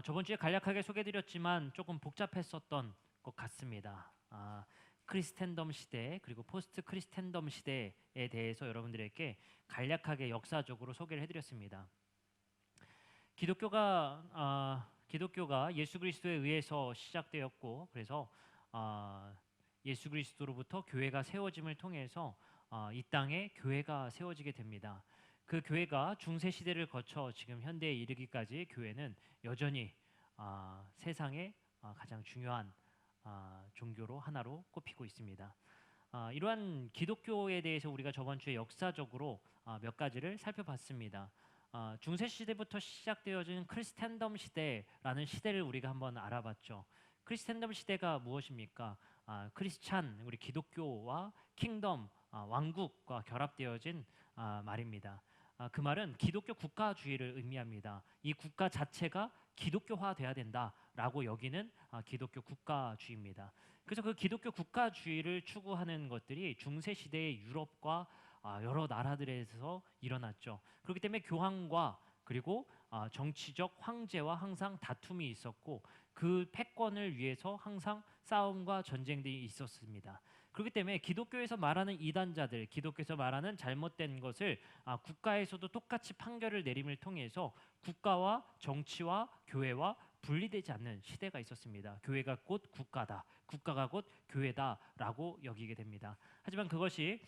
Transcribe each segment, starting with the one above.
저번 주에 간략하게 소개드렸지만 조금 복잡했었던 것 같습니다. 크리스텐덤 시대 그리고 포스트 크리스텐덤 시대에 대해서 여러분들에게 간략하게 역사적으로 소개를 해드렸습니다. 기독교가 예수 그리스도에 의해서 시작되었고, 그래서 예수 그리스도로부터 교회가 세워짐을 통해서 이 땅에 교회가 세워지게 됩니다. 그 교회가 중세 시대를 거쳐 지금 현대에 이르기까지 교회는 여전히 세상의 가장 중요한 종교로 하나로 꼽히고 있습니다. 이러한 기독교에 대해서 우리가 저번 주에 역사적으로 몇 가지를 살펴봤습니다. 중세 시대부터 시작되어진 크리스텐덤 시대라는 시대를 우리가 한번 알아봤죠. 크리스텐덤 시대가 무엇입니까? 크리스찬, 우리 기독교와 킹덤, 왕국과 결합되어진 말입니다. 그 말은 기독교 국가주의를 의미합니다. 이 국가 자체가 기독교화돼야 된다라고 여기는 기독교 국가주의입니다. 그래서 그 기독교 국가주의를 추구하는 것들이 중세 시대의 유럽과 여러 나라들에서 일어났죠. 그렇기 때문에 교황과 그리고 정치적 황제와 항상 다툼이 있었고, 그 패권을 위해서 항상 싸움과 전쟁들이 있었습니다. 그렇기 때문에 기독교에서 말하는 이단자들, 기독교에서 말하는 잘못된 것을 국가에서도 똑같이 판결을 내림을 통해서 국가와 정치와 교회와 분리되지 않는 시대가 있었습니다. 교회가 곧 국가다, 국가가 곧 교회다라고 여기게 됩니다. 하지만 그것이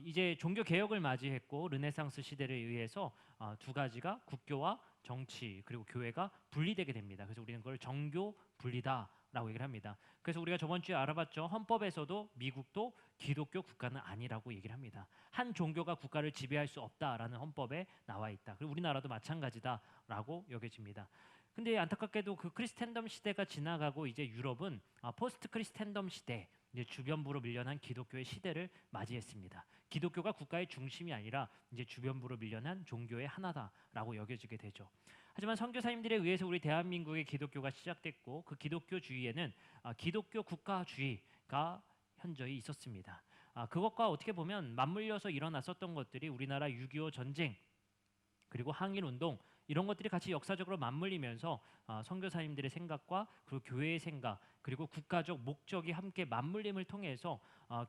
이제 종교 개혁을 맞이했고, 르네상스 시대를 의해서 두 가지가 국교와 정치 그리고 교회가 분리되게 됩니다. 그래서 우리는 그걸 정교 분리다라고 얘기를 합니다. 그래서 우리가 저번 주에 알아봤죠. 헌법에서도 미국도 기독교 국가는 아니라고 얘기를 합니다. 한 종교가 국가를 지배할 수 없다라는 헌법에 나와 있다. 그리고 우리나라도 마찬가지다라고 여겨집니다. 근데 안타깝게도 그 크리스텐덤 시대가 지나가고 이제 유럽은 포스트 크리스텐덤 시대, 이제 주변부로 밀려난 기독교의 시대를 맞이했습니다. 기독교가 국가의 중심이 아니라 이제 주변부로 밀려난 종교의 하나다라고 여겨지게 되죠. 하지만 선교사님들에 의해서 우리 대한민국의 기독교가 시작됐고, 그 기독교주의에는 기독교 국가주의가 현저히 있었습니다. 그것과 어떻게 보면 맞물려서 일어났었던 것들이 우리나라 6.25 전쟁 그리고 항일운동, 이런 것들이 같이 역사적으로 맞물리면서 선교사님들의 생각과 그리고 교회의 생각 그리고 국가적 목적이 함께 맞물림을 통해서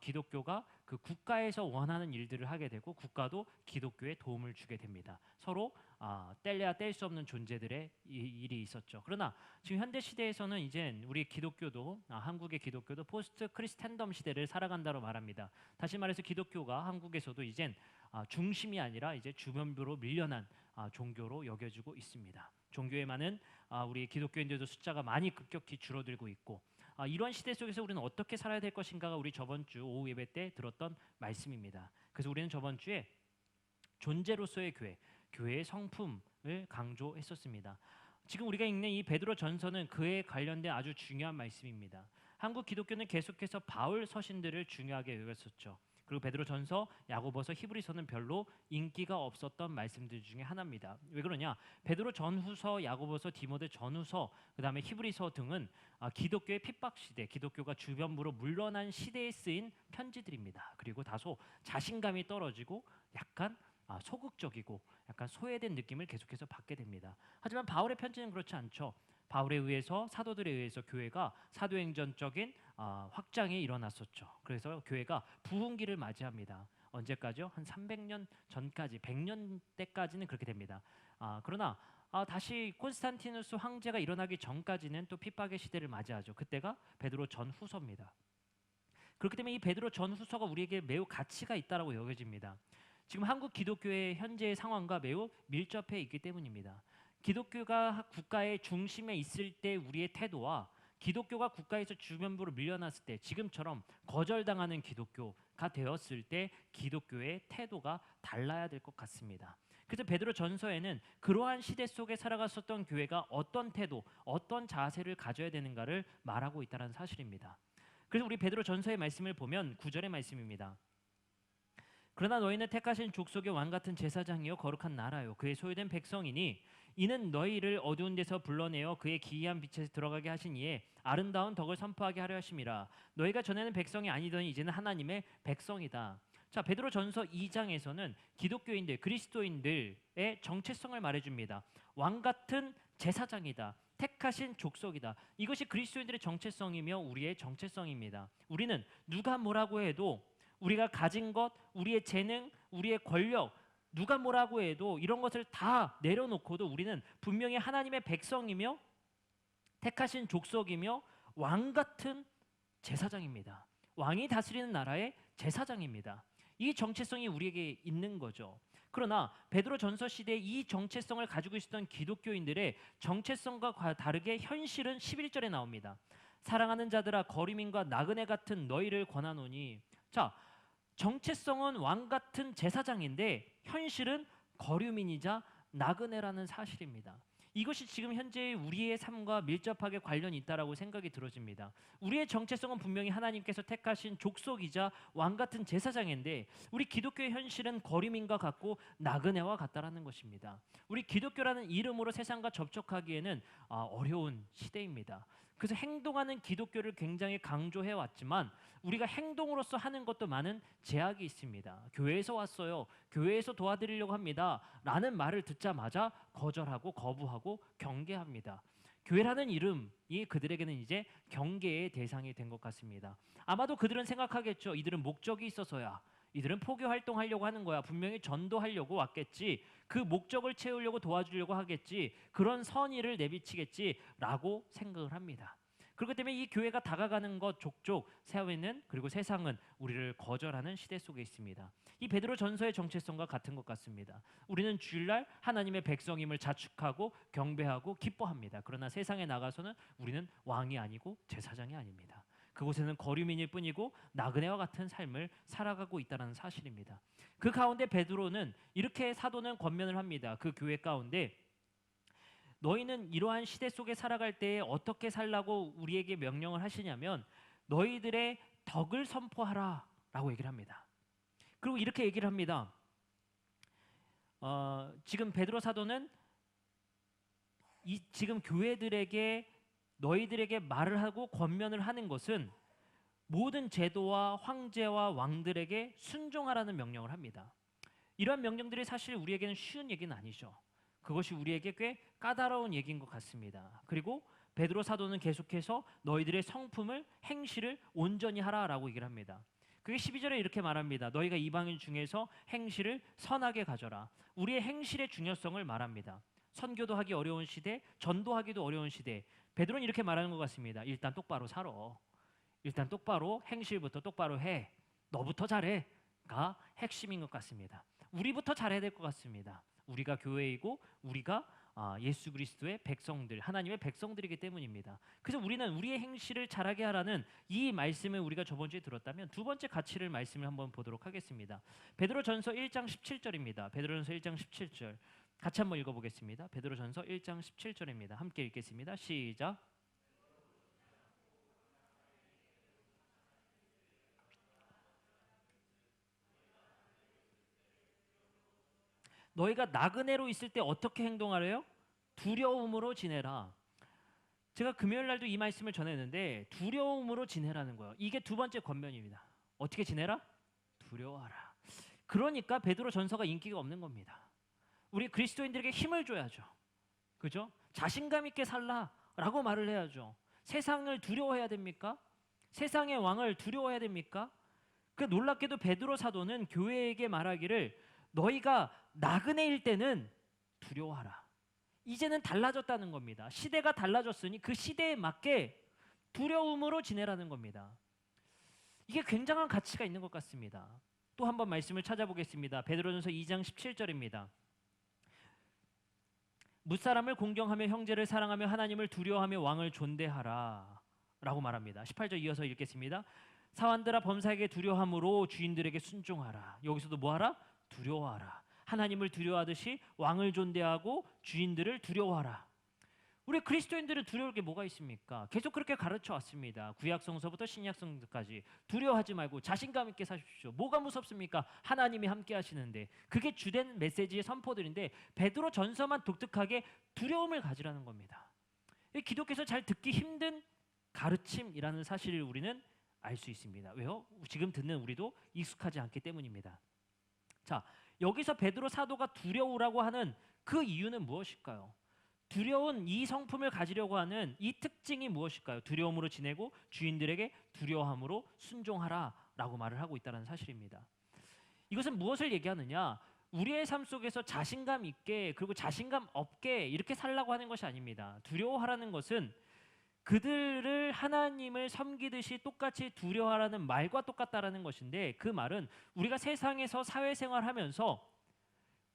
기독교가 그 국가에서 원하는 일들을 하게 되고, 국가도 기독교에 도움을 주게 됩니다. 서로 뗄래야 뗄 수 없는 존재들의 일이 있었죠. 그러나 지금 현대 시대에서는 이제 우리 기독교도 한국의 기독교도 포스트 크리스텐덤 시대를 살아간다고 말합니다. 다시 말해서 기독교가 한국에서도 이젠 중심이 아니라 이제 주변부로 밀려난 종교로 여겨지고 있습니다. 종교에 많은 우리 기독교인들도 숫자가 많이 급격히 줄어들고 있고, 이런 시대 속에서 우리는 어떻게 살아야 될 것인가가 우리 저번 주 오후 예배 때 들었던 말씀입니다. 그래서 우리는 저번 주에 존재로서의 교회, 교회의 성품을 강조했었습니다. 지금 우리가 읽는 이 베드로 전서는 그에 관련된 아주 중요한 말씀입니다. 한국 기독교는 계속해서 바울 서신들을 중요하게 여겼었죠. 그리고 베드로 전서, 야고보서, 히브리서는 별로 인기가 없었던 말씀들 중에 하나입니다. 왜 그러냐? 베드로 전후서, 야고보서, 디모데 전후서, 그다음에 히브리서 등은 기독교의 핍박 시대, 기독교가 주변부로 물러난 시대에 쓰인 편지들입니다. 그리고 다소 자신감이 떨어지고 약간 소극적이고 약간 소외된 느낌을 계속해서 받게 됩니다. 하지만 바울의 편지는 그렇지 않죠. 바울에 의해서, 사도들에 의해서 교회가 사도행전적인 확장이 일어났었죠. 그래서 교회가 부흥기를 맞이합니다. 언제까지요? 한 300년 전까지, 100년 때까지는 그렇게 됩니다. 그러나 다시 콘스탄티누스 황제가 일어나기 전까지는 또 핍박의 시대를 맞이하죠. 그때가 베드로 전후서입니다. 그렇기 때문에 이 베드로 전후서가 우리에게 매우 가치가 있다고 여겨집니다. 지금 한국 기독교의 현재의 상황과 매우 밀접해 있기 때문입니다. 기독교가 국가의 중심에 있을 때 우리의 태도와 기독교가 국가에서 주변부로 밀려났을 때, 지금처럼 거절당하는 기독교가 되었을 때 기독교의 태도가 달라야 될 것 같습니다. 그래서 베드로 전서에는 그러한 시대 속에 살아갔었던 교회가 어떤 태도, 어떤 자세를 가져야 되는가를 말하고 있다는 사실입니다. 그래서 우리 베드로 전서의 말씀을 보면 9절의 말씀입니다. 그러나 너희는 택하신 족속의 왕 같은 제사장이요 거룩한 나라요 그의 소유된 백성이니 이는 너희를 어두운 데서 불러내어 그의 기이한 빛에 들어가게 하신 이에 아름다운 덕을 선포하게 하려 하심이라. 너희가 전에는 백성이 아니더니 이제는 하나님의 백성이다. 자, 베드로전서 2장에서는 기독교인들, 그리스도인들의 정체성을 말해줍니다. 왕 같은 제사장이다. 택하신 족속이다. 이것이 그리스도인들의 정체성이며 우리의 정체성입니다. 우리는 누가 뭐라고 해도 우리가 가진 것, 우리의 재능, 우리의 권력, 누가 뭐라고 해도 이런 것을 다 내려놓고도 우리는 분명히 하나님의 백성이며 택하신 족속이며 왕 같은 제사장입니다. 왕이 다스리는 나라의 제사장입니다. 이 정체성이 우리에게 있는 거죠. 그러나 베드로전서 시대에 이 정체성을 가지고 있었던 기독교인들의 정체성과 다르게 현실은 11절에 나옵니다. 사랑하는 자들아 거류민과 나그네 같은 너희를 권하노니. 자, 정체성은 왕 같은 제사장인데 현실은 거류민이자 나그네라는 사실입니다. 이것이 지금 현재 우리의 삶과 밀접하게 관련이 있다라고 생각이 들어집니다. 우리의 정체성은 분명히 하나님께서 택하신 족속이자 왕 같은 제사장인데 우리 기독교의 현실은 거류민과 같고 나그네와 같다라는 것입니다. 우리 기독교라는 이름으로 세상과 접촉하기에는 어려운 시대입니다. 그래서 행동하는 기독교를 굉장히 강조해 왔지만 우리가 행동으로서 하는 것도 많은 제약이 있습니다. 교회에서 왔어요. 교회에서 도와드리려고 합니다. 라는 말을 듣자마자 거절하고 거부하고 경계합니다. 교회라는 이름이 그들에게는 이제 경계의 대상이 된 것 같습니다. 아마도 그들은 생각하겠죠. 이들은 목적이 있어서야. 이들은 포교 활동하려고 하는 거야. 분명히 전도하려고 왔겠지. 그 목적을 채우려고 도와주려고 하겠지. 그런 선의를 내비치겠지라고 생각을 합니다. 그렇기 때문에 이 교회가 다가가는 것 족족 사회는 그리고 세상은 우리를 거절하는 시대 속에 있습니다. 이 베드로전서의 정체성과 같은 것 같습니다. 우리는 주일날 하나님의 백성임을 자축하고 경배하고 기뻐합니다. 그러나 세상에 나가서는 우리는 왕이 아니고 제사장이 아닙니다. 그곳에는 거류민일 뿐이고 나그네와 같은 삶을 살아가고 있다는 사실입니다. 그 가운데 베드로는 이렇게 사도는 권면을 합니다. 그 교회 가운데 너희는 이러한 시대 속에 살아갈 때에 어떻게 살라고 우리에게 명령을 하시냐면 너희들의 덕을 선포하라 라고 얘기를 합니다. 그리고 이렇게 얘기를 합니다. 지금 베드로 사도는 지금 교회들에게 너희들에게 말을 하고 권면을 하는 것은 모든 제도와 황제와 왕들에게 순종하라는 명령을 합니다. 이러한 명령들이 사실 우리에게는 쉬운 얘기는 아니죠. 그것이 우리에게 꽤 까다로운 얘기인 것 같습니다. 그리고 베드로 사도는 계속해서 너희들의 성품을 행실을 온전히 하라라고 얘기를 합니다. 그게 12절에 이렇게 말합니다. 너희가 이방인 중에서 행실을 선하게 가져라. 우리의 행실의 중요성을 말합니다. 선교도 하기 어려운 시대, 전도하기도 어려운 시대. 베드로는 이렇게 말하는 것 같습니다. 일단 똑바로 살아. 일단 똑바로 행실부터 똑바로 해. 너부터 잘해가 핵심인 것 같습니다. 우리부터 잘해야 될 것 같습니다. 우리가 교회이고 우리가 예수 그리스도의 백성들, 하나님의 백성들이기 때문입니다. 그래서 우리는 우리의 행실을 잘하게 하라는 이 말씀을 우리가 저번 주에 들었다면 두 번째 가치를 말씀을 한번 보도록 하겠습니다. 베드로전서 1장 17절입니다. 베드로전서 1장 17절 같이 한번 읽어보겠습니다. 베드로전서 1장 17절입니다. 함께 읽겠습니다. 시작. 너희가 나그네로 있을 때 어떻게 행동하래요? 두려움으로 지내라. 제가 금요일 날도 이 말씀을 전했는데 두려움으로 지내라는 거예요. 이게 두 번째 권면입니다. 어떻게 지내라? 두려워하라. 그러니까 베드로 전서가 인기가 없는 겁니다. 우리 그리스도인들에게 힘을 줘야죠. 그죠? 자신감 있게 살라라고 말을 해야죠. 세상을 두려워해야 됩니까? 세상의 왕을 두려워해야 됩니까? 그 놀랍게도 베드로 사도는 교회에게 말하기를 너희가 나그네일 때는 두려워하라. 이제는 달라졌다는 겁니다. 시대가 달라졌으니 그 시대에 맞게 두려움으로 지내라는 겁니다. 이게 굉장한 가치가 있는 것 같습니다. 또 한 번 말씀을 찾아보겠습니다. 베드로전서 2장 17절입니다. 무사람을 공경하며 형제를 사랑하며 하나님을 두려워하며 왕을 존대하라 라고 말합니다. 18절 이어서 읽겠습니다. 사환들아 범사에게 두려워함으로 주인들에게 순종하라. 여기서도 뭐하라? 두려워하라. 하나님을 두려워하듯이 왕을 존대하고 주인들을 두려워하라. 우리 그리스도인들은 두려울 게 뭐가 있습니까? 계속 그렇게 가르쳐 왔습니다. 구약성서부터 신약성서까지 두려워하지 말고 자신감 있게 사십시오. 뭐가 무섭습니까? 하나님이 함께 하시는데. 그게 주된 메시지의 선포들인데 베드로 전서만 독특하게 두려움을 가지라는 겁니다. 기독교에서 잘 듣기 힘든 가르침이라는 사실을 우리는 알 수 있습니다. 왜요? 지금 듣는 우리도 익숙하지 않기 때문입니다. 자, 여기서 베드로 사도가 두려우라고 하는 그 이유는 무엇일까요? 두려운 이 성품을 가지려고 하는 이 특징이 무엇일까요? 두려움으로 지내고 주인들에게 두려워함으로 순종하라라고 말을 하고 있다는 사실입니다. 이것은 무엇을 얘기하느냐? 우리의 삶 속에서 자신감 있게 그리고 자신감 없게 이렇게 살라고 하는 것이 아닙니다. 두려워하라는 것은 그들을 하나님을 섬기듯이 똑같이 두려워하라는 말과 똑같다라는 것인데, 그 말은 우리가 세상에서 사회생활하면서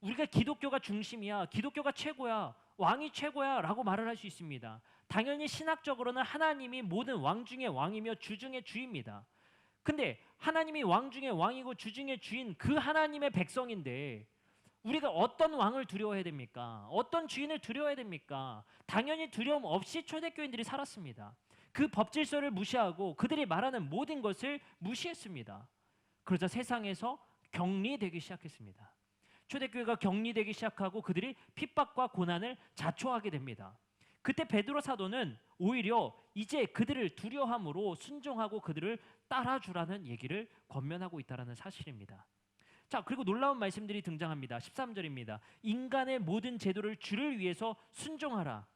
우리가 기독교가 중심이야, 기독교가 최고야, 왕이 최고야 라고 말을 할 수 있습니다. 당연히 신학적으로는 하나님이 모든 왕 중의 왕이며 주 중의 주입니다. 근데 하나님이 왕 중의 왕이고 주 중의 주인 그 하나님의 백성인데 우리가 어떤 왕을 두려워해야 됩니까? 어떤 주인을 두려워해야 됩니까? 당연히 두려움 없이 초대교인들이 살았습니다. 그 법질서를 무시하고 그들이 말하는 모든 것을 무시했습니다. 그러자 세상에서 격리되기 시작했습니다. 초대교회가 격리되기 시작하고 그들이 핍박과 고난을 자초하게 됩니다. 그때 베드로 사도는 오히려 이제 그들을 두려워함으로 순종하고 그들을 따라주라는 얘기를 권면하고 있다는 사실입니다. 자, 그리고 놀라운 말씀들이 등장합니다. 13절입니다. 인간의 모든 제도를 주를 위해서 순종하라.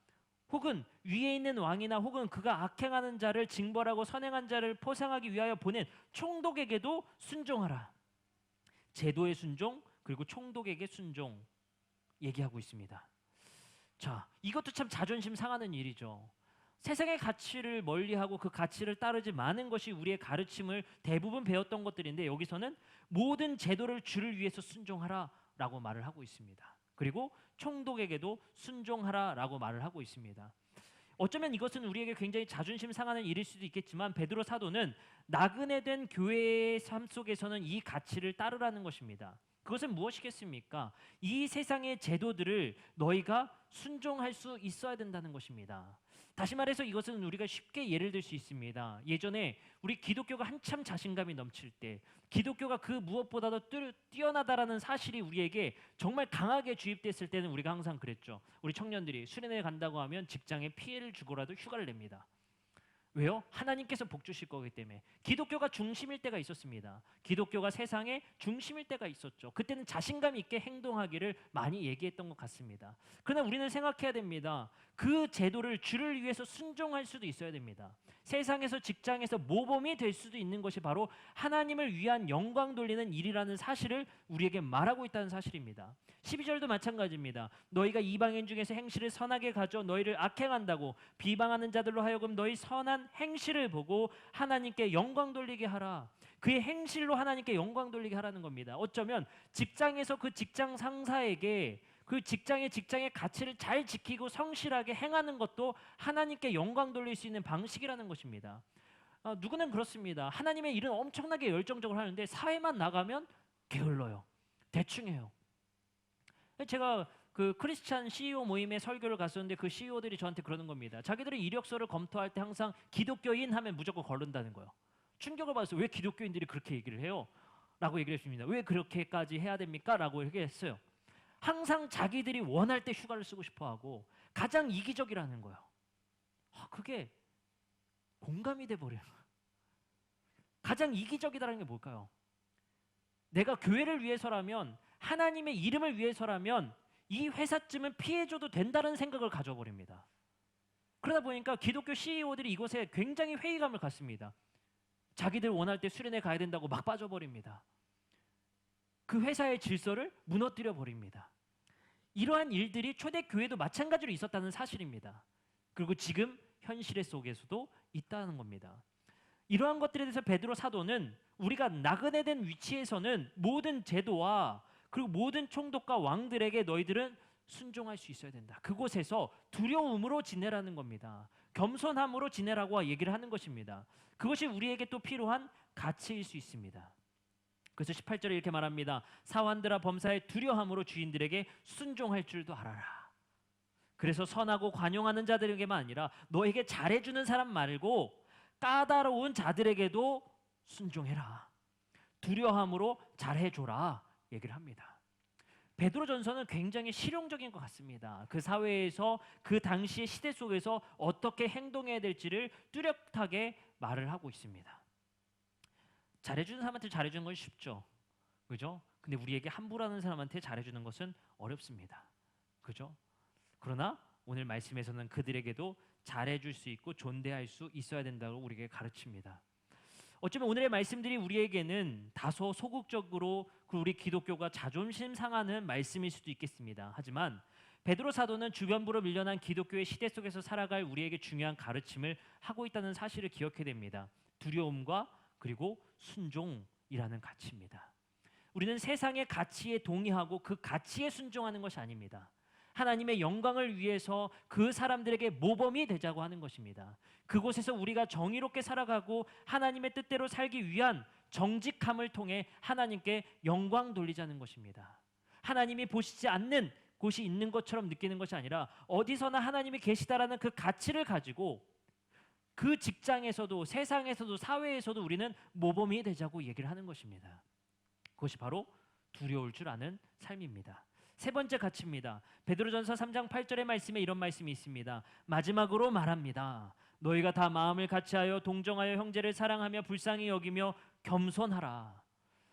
혹은 위에 있는 왕이나 혹은 그가 악행하는 자를 징벌하고 선행한 자를 포상하기 위하여 보낸 총독에게도 순종하라. 제도의 순종 그리고 총독에게 순종 얘기하고 있습니다. 자, 이것도 참 자존심 상하는 일이죠. 세상의 가치를 멀리하고 그 가치를 따르지 마는 것이 우리의 가르침을 대부분 배웠던 것들인데, 여기서는 모든 제도를 주를 위해서 순종하라라고 말을 하고 있습니다. 그리고 총독에게도 순종하라라고 말을 하고 있습니다. 어쩌면 이것은 우리에게 굉장히 자존심 상하는 일일 수도 있겠지만 베드로 사도는 나그네 된 교회의 삶 속에서는 이 가치를 따르라는 것입니다. 그것은 무엇이겠습니까? 이 세상의 제도들을 너희가 순종할 수 있어야 된다는 것입니다. 다시 말해서 이것은 우리가 쉽게 예를 들 수 있습니다. 예전에 우리 기독교가 한참 자신감이 넘칠 때, 기독교가 그 무엇보다도 뛰어나다라는 사실이 우리에게 정말 강하게 주입됐을 때는 우리가 항상 그랬죠. 우리 청년들이 수련회 간다고 하면 직장에 피해를 주고라도 휴가를 냅니다. 왜요? 하나님께서 복 주실 거기 때문에. 기독교가 중심일 때가 있었습니다. 기독교가 세상의 중심일 때가 있었죠. 그때는 자신감 있게 행동하기를 많이 얘기했던 것 같습니다. 그러나 우리는 생각해야 됩니다. 그 제도를 주를 위해서 순종할 수도 있어야 됩니다. 세상에서 직장에서 모범이 될 수도 있는 것이 바로 하나님을 위한 영광 돌리는 일이라는 사실을 우리에게 말하고 있다는 사실입니다. 12절도 마찬가지입니다. 너희가 이방인 중에서 행실을 선하게 가져 너희를 악행한다고 비방하는 자들로 하여금 너희 선한 행실을 보고 하나님께 영광 돌리게 하라. 그의 행실로 하나님께 영광 돌리게 하라는 겁니다. 어쩌면 직장에서 그 직장 상사에게 그 직장의 가치를 잘 지키고 성실하게 행하는 것도 하나님께 영광 돌릴 수 있는 방식이라는 것입니다. 누구는 그렇습니다. 하나님의 일은 엄청나게 열정적으로 하는데 사회만 나가면 게을러요. 대충 해요. 제가 그 크리스찬 CEO 모임에 설교를 갔었는데 그 CEO들이 저한테 그러는 겁니다. 자기들이 이력서를 검토할 때 항상 기독교인 하면 무조건 거른다는 거예요. 충격을 받았어요. 왜 기독교인들이 그렇게 얘기를 해요? 라고 얘기를 했습니다. 왜 그렇게까지 해야 됩니까? 라고 얘기했어요. 항상 자기들이 원할 때 휴가를 쓰고 싶어하고 가장 이기적이라는 거예요. 그게 공감이 돼버려요. 가장 이기적이다라는 게 뭘까요? 내가 교회를 위해서라면, 하나님의 이름을 위해서라면 이 회사쯤은 피해줘도 된다는 생각을 가져버립니다. 그러다 보니까 기독교 CEO들이 이것에 굉장히 회의감을 갖습니다. 자기들 원할 때 수련회 가야 된다고 막 빠져버립니다. 그 회사의 질서를 무너뜨려 버립니다. 이러한 일들이 초대교회도 마찬가지로 있었다는 사실입니다. 그리고 지금 현실 속에서도 있다는 겁니다. 이러한 것들에 대해서 베드로 사도는 우리가 나그네된 위치에서는 모든 제도와 그리고 모든 총독과 왕들에게 너희들은 순종할 수 있어야 된다. 그곳에서 두려움으로 지내라는 겁니다. 겸손함으로 지내라고 얘기를 하는 것입니다. 그것이 우리에게 또 필요한 가치일 수 있습니다. 그래서 18절에 이렇게 말합니다. 사환들아 범사에 두려움으로 주인들에게 순종할 줄도 알아라. 그래서 선하고 관용하는 자들에게만 아니라 너에게 잘해주는 사람 말고 까다로운 자들에게도 순종해라. 두려움으로 잘해줘라 얘기를 합니다. 베드로전서는 굉장히 실용적인 것 같습니다. 그 사회에서 그 당시의 시대 속에서 어떻게 행동해야 될지를 뚜렷하게 말을 하고 있습니다. 잘해주는 사람한테 잘해주는 건 쉽죠, 그죠? 근데 우리에게 함부로 하는 사람한테 잘해주는 것은 어렵습니다, 그죠? 그러나 오늘 말씀에서는 그들에게도 잘해줄 수 있고 존대할 수 있어야 된다고 우리에게 가르칩니다. 어쩌면 오늘의 말씀들이 우리에게는 다소 소극적으로 우리 기독교가 자존심 상하는 말씀일 수도 있겠습니다. 하지만 베드로 사도는 주변부로 밀려난 기독교의 시대 속에서 살아갈 우리에게 중요한 가르침을 하고 있다는 사실을 기억해야 됩니다. 두려움과 그리고 순종이라는 가치입니다. 우리는 세상의 가치에 동의하고 그 가치에 순종하는 것이 아닙니다. 하나님의 영광을 위해서 그 사람들에게 모범이 되자고 하는 것입니다. 그곳에서 우리가 정의롭게 살아가고 하나님의 뜻대로 살기 위한 정직함을 통해 하나님께 영광 돌리자는 것입니다. 하나님이 보시지 않는 곳이 있는 것처럼 느끼는 것이 아니라 어디서나 하나님이 계시다라는 그 가치를 가지고 그 직장에서도 세상에서도 사회에서도 우리는 모범이 되자고 얘기를 하는 것입니다. 그것이 바로 두려울 줄 아는 삶입니다. 세 번째 가치입니다. 베드로전서 3장 8절의 말씀에 이런 말씀이 있습니다. 마지막으로 말합니다. 너희가 다 마음을 같이하여 동정하여 형제를 사랑하며 불쌍히 여기며 겸손하라.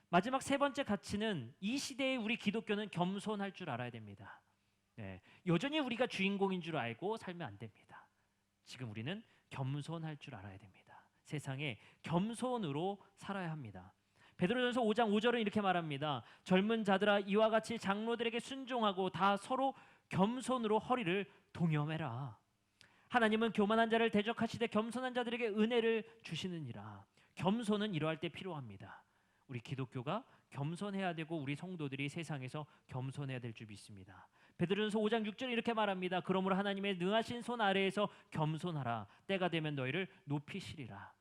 마지막 세 번째 가치는 이 시대의 우리 기독교는 겸손할 줄 알아야 됩니다. 네, 여전히 우리가 주인공인 줄 알고 살면 안 됩니다. 지금 우리는 겸손할 줄 알아야 됩니다. 세상에 겸손으로 살아야 합니다. 베드로전서 5장 5절은 이렇게 말합니다. 젊은 자들아 이와 같이 장로들에게 순종하고 다 서로 겸손으로 허리를 동여매라. 하나님은 교만한 자를 대적하시되 겸손한 자들에게 은혜를 주시느니라. 겸손은 이러할 때 필요합니다. 우리 기독교가 겸손해야 되고 우리 성도들이 세상에서 겸손해야 될 줄 믿습니다. 베드로전서 5장 6절은 이렇게 말합니다. 그러므로 하나님의 능하신 손 아래에서 겸손하라. 때가 되면 너희를 높이시리라.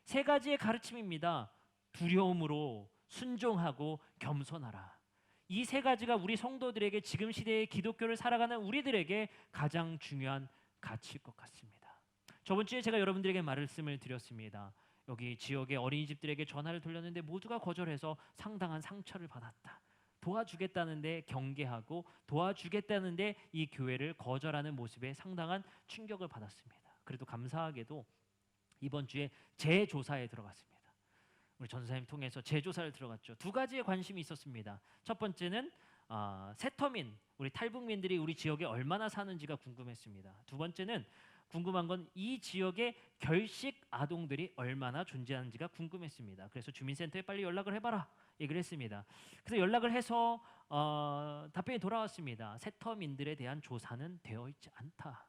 세 가지의 가르침입니다. 두려움으로 순종하고 겸손하라. 이 세 가지가 우리 성도들에게 지금 시대의 기독교를 살아가는 우리들에게 가장 중요한 가치일 것 같습니다. 저번 주에 제가 여러분들에게 말씀을 드렸습니다. 여기 지역의 어린이집들에게 전화를 돌렸는데 모두가 거절해서 상당한 상처를 받았다. 도와주겠다는데 경계하고 도와주겠다는데 이 교회를 거절하는 모습에 상당한 충격을 받았습니다. 그래도 감사하게도 이번 주에 재조사에 들어갔습니다. 우리 전사님 통해서 재조사를 들어갔죠. 두 가지의 관심이 있었습니다. 첫 번째는 세터민, 우리 탈북민들이 우리 지역에 얼마나 사는지가 궁금했습니다. 두 번째는 궁금한 건 이 지역의 결식 아동들이 얼마나 존재하는지가 궁금했습니다. 그래서 주민센터에 빨리 연락을 해봐라 얘기를 했습니다. 그래서 연락을 해서 답변이 돌아왔습니다. 세터민들에 대한 조사는 되어 있지 않다.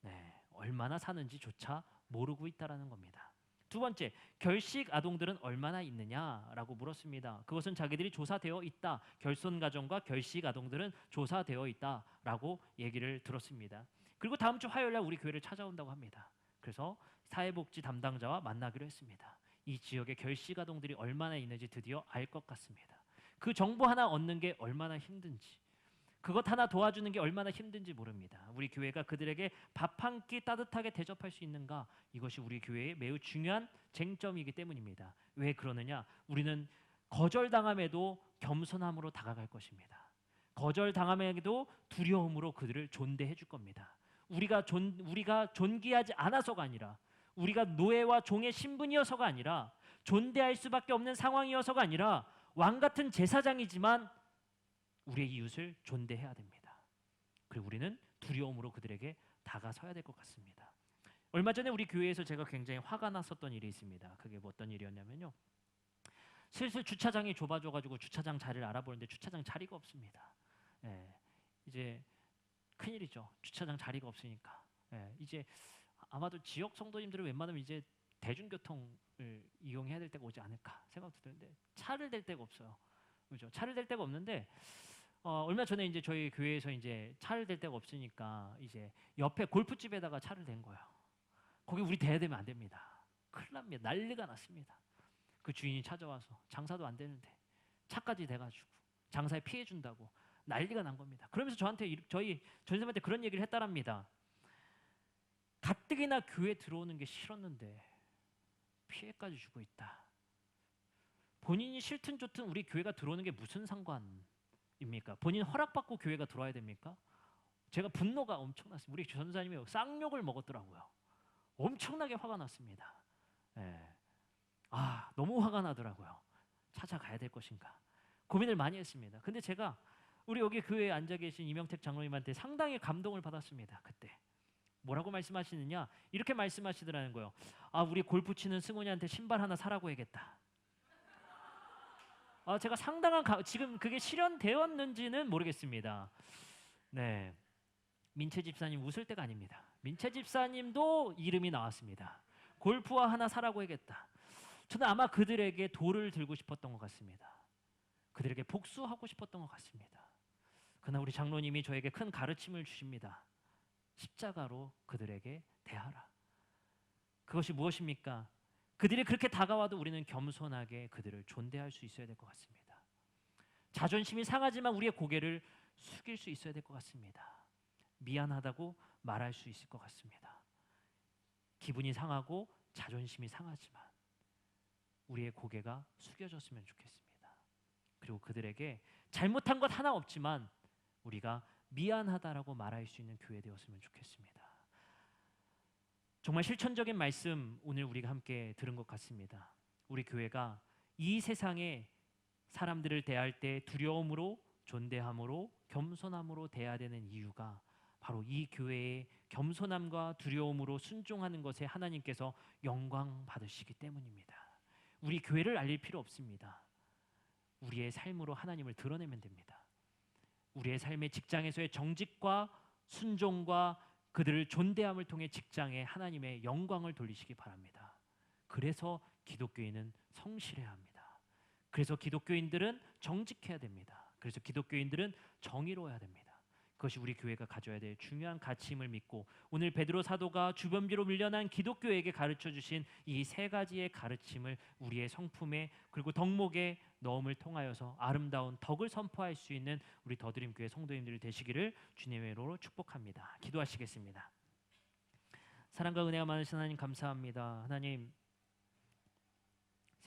네, 얼마나 사는지조차 모르고 있다라는 겁니다. 두 번째, 결식 아동들은 얼마나 있느냐라고 물었습니다. 그것은 자기들이 조사되어 있다. 결손 가정과 결식 아동들은 조사되어 있다라고 얘기를 들었습니다. 그리고 다음 주 화요일 날 우리 교회를 찾아온다고 합니다. 그래서 사회복지 담당자와 만나기로 했습니다. 이 지역의 결식 아동들이 얼마나 있는지 드디어 알 것 같습니다. 그 정보 하나 얻는 게 얼마나 힘든지, 그것 하나 도와주는 게 얼마나 힘든지 모릅니다. 우리 교회가 그들에게 밥 한 끼 따뜻하게 대접할 수 있는가? 이것이 우리 교회의 매우 중요한 쟁점이기 때문입니다. 왜 그러느냐? 우리는 거절당함에도 겸손함으로 다가갈 것입니다. 거절당함에도 두려움으로 그들을 존대해 줄 겁니다. 우리가 존귀하지 않아서가 아니라, 우리가 노예와 종의 신분이어서가 아니라, 존대할 수밖에 없는 상황이어서가 아니라 왕 같은 제사장이지만 우리의 이웃을 존대해야 됩니다. 그리고 우리는 두려움으로 그들에게 다가서야 될 것 같습니다. 얼마 전에 우리 교회에서 제가 굉장히 화가 났었던 일이 있습니다. 그게 어떤 일이었냐면요. 슬슬 주차장이 좁아져가지고 주차장 자리를 알아보는데 주차장 자리가 없습니다. 이제 큰일이죠. 주차장 자리가 없으니까. 이제 아마도 지역 성도님들은 웬만하면 이제 대중교통을 이용해야 될 때가 오지 않을까 생각도 드는데 차를 댈 데가 없어요. 그렇죠? 차를 댈 데가 없는데 얼마 전에 이제 저희 교회에서 이제 차를 댈 데가 없으니까 이제 옆에 골프집에다가 차를 댄 거예요. 거기 우리 대야 되면 안 됩니다. 큰일 납니다. 난리가 났습니다. 그 주인이 찾아와서 장사도 안 되는데 차까지 대가지고 장사에 피해 준다고 난리가 난 겁니다. 그러면서 저희 전사님한테 그런 얘기를 했다랍니다. 가뜩이나 교회 들어오는 게 싫었는데 피해까지 주고 있다. 본인이 싫든 좋든 우리 교회가 들어오는 게 무슨 상관입니까? 본인 허락받고 교회가 들어와야 됩니까? 제가 분노가 엄청났습니다. 우리 전사님이 쌍욕을 먹었더라고요. 엄청나게 화가 났습니다. 너무 화가 나더라고요. 찾아가야 될 것인가 고민을 많이 했습니다. 근데 제가 우리 여기 교회에 앉아 계신 이명택 장로님한테 상당히 감동을 받았습니다. 그때 뭐라고 말씀하시느냐, 이렇게 말씀하시더라는 거예요. 우리 골프 치는 승훈이한테 신발 하나 사라고 해야겠다. 제가 상당한 지금 그게 실현되었는지는 모르겠습니다. 네, 민채 집사님 웃을 때가 아닙니다. 민채 집사님도 이름이 나왔습니다. 골프화 하나 사라고 해야겠다. 저는 아마 그들에게 돌을 들고 싶었던 것 같습니다. 그들에게 복수하고 싶었던 것 같습니다. 그러나 우리 장로님이 저에게 큰 가르침을 주십니다. 십자가로 그들에게 대하라. 그것이 무엇입니까? 그들이 그렇게 다가와도 우리는 겸손하게 그들을 존대할 수 있어야 될 것 같습니다. 자존심이 상하지만 우리의 고개를 숙일 수 있어야 될 것 같습니다. 미안하다고 말할 수 있을 것 같습니다. 기분이 상하고 자존심이 상하지만 우리의 고개가 숙여졌으면 좋겠습니다. 그리고 그들에게 잘못한 것 하나 없지만 우리가 미안하다라고 말할 수 있는 교회 되었으면 좋겠습니다. 정말 실천적인 말씀 오늘 우리가 함께 들은 것 같습니다. 우리 교회가 이 세상에 사람들을 대할 때 두려움으로, 존대함으로, 겸손함으로 대해야 되는 이유가 바로 이 교회의 겸손함과 두려움으로 순종하는 것에 하나님께서 영광 받으시기 때문입니다. 우리 교회를 알릴 필요 없습니다. 우리의 삶으로 하나님을 드러내면 됩니다. 우리의 삶의 직장에서의 정직과 순종과 그들을 존대함을 통해 직장에 하나님의 영광을 돌리시기 바랍니다. 그래서 기독교인은 성실해야 합니다. 그래서 기독교인들은 정직해야 됩니다. 그래서 기독교인들은 정의로워야 됩니다. 그것이 우리 교회가 가져야 될 중요한 가치임을 믿고 오늘 베드로 사도가 주변비로 밀려난 기독교에게 가르쳐 주신 이 세 가지의 가르침을 우리의 성품에 그리고 덕목에 넣음을 통하여서 아름다운 덕을 선포할 수 있는 우리 더드림교회 성도님들 되시기를 주님의 이름으로 축복합니다. 기도하시겠습니다. 사랑과 은혜가 많으신 하나님 감사합니다. 하나님,